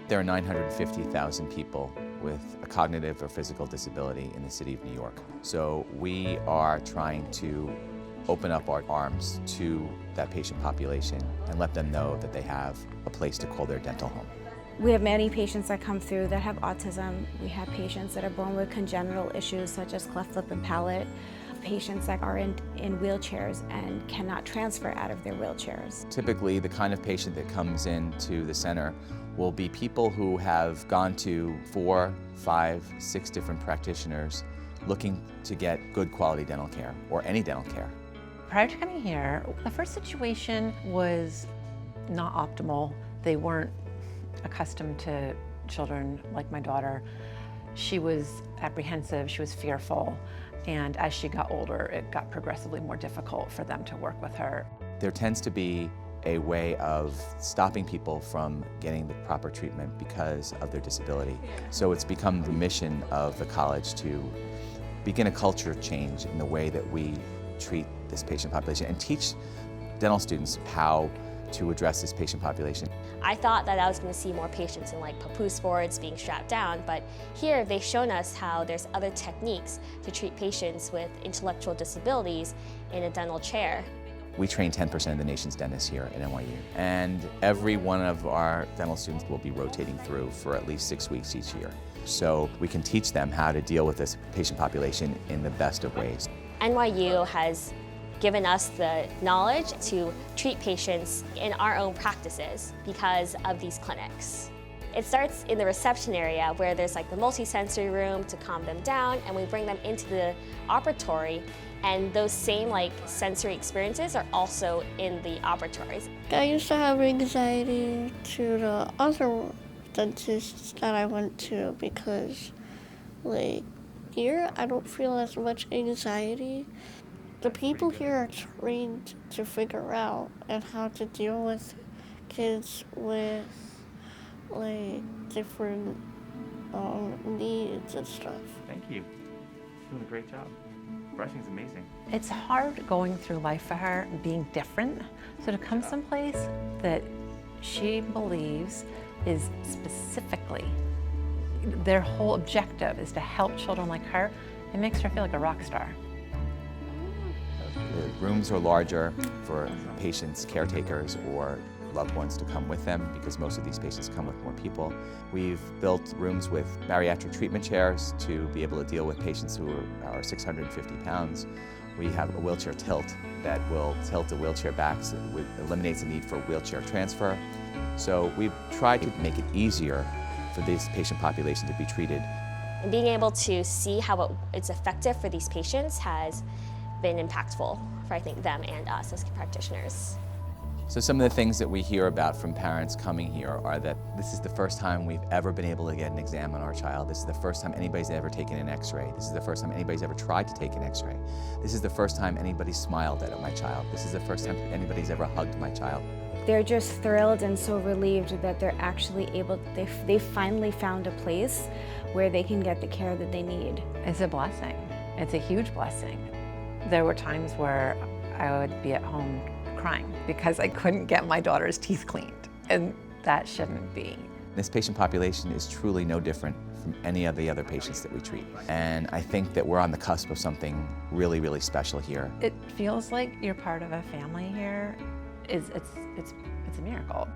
There are 950,000 people with a cognitive or physical disability in the city of New York. So we are trying to open up our arms to that patient population and let them know that they have a place to call their dental home. We have many patients that come through that have autism. We have patients that are born with congenital issues such as cleft lip and palate, patients that are in wheelchairs and cannot transfer out of their wheelchairs. Typically, the kind of patient that comes into the center will be people who have gone to 4, 5, 6 different practitioners looking to get good quality dental care or any dental care. Prior to coming here, the first situation was not optimal. They weren't accustomed to children like my daughter. She was apprehensive, she was fearful, and as she got older, it got progressively more difficult for them to work with her. There tends to be a way of stopping people from getting the proper treatment because of their disability. So it's become the mission of the college to begin a culture change in the way that we treat this patient population and teach dental students how to address this patient population. I thought that I was going to see more patients in like papoose boards being strapped down, but here they've shown us how there's other techniques to treat patients with intellectual disabilities in a dental chair. We train 10% of the nation's dentists here at NYU, and every one of our dental students will be rotating through for at least 6 weeks each year. So we can teach them how to deal with this patient population in the best of ways. NYU has given us the knowledge to treat patients in our own practices because of these clinics. It starts in the reception area where there's like the multi-sensory room to calm them down, and we bring them into the operatory, and those same like sensory experiences are also in the operatories. I used to have anxiety to the other dentists that I went to because like here I don't feel as much anxiety. The people here are trained to figure out and how to deal with kids with like different needs and stuff. Thank you. Doing a great job. Brushing's amazing. It's hard going through life for her, being different. So to come someplace that she believes is specifically, their whole objective is to help children like her, it makes her feel like a rock star. The rooms are larger for patients, caretakers, or loved ones to come with them because most of these patients come with more people. We've built rooms with bariatric treatment chairs to be able to deal with patients who are 650 pounds. We have a wheelchair tilt that will tilt the wheelchair back so it eliminates the need for wheelchair transfer. So we've tried to make it easier for this patient population to be treated. And being able to see how it's effective for these patients has been impactful for, I think, them and us as practitioners. So some of the things that we hear about from parents coming here are that this is the first time we've ever been able to get an exam on our child. This is the first time anybody's ever taken an x-ray. This is the first time anybody's ever tried to take an x-ray. This is the first time anybody smiled at my child. This is the first time anybody's ever hugged my child. They're just thrilled and so relieved that they're actually able, they finally found a place where they can get the care that they need. It's a blessing. It's a huge blessing. There were times where I would be at home crying because I couldn't get my daughter's teeth cleaned, and that shouldn't be. This patient population is truly no different from any of the other patients that we treat. And I think that we're on the cusp of something really, really special here. It feels like you're part of a family here. It's a miracle.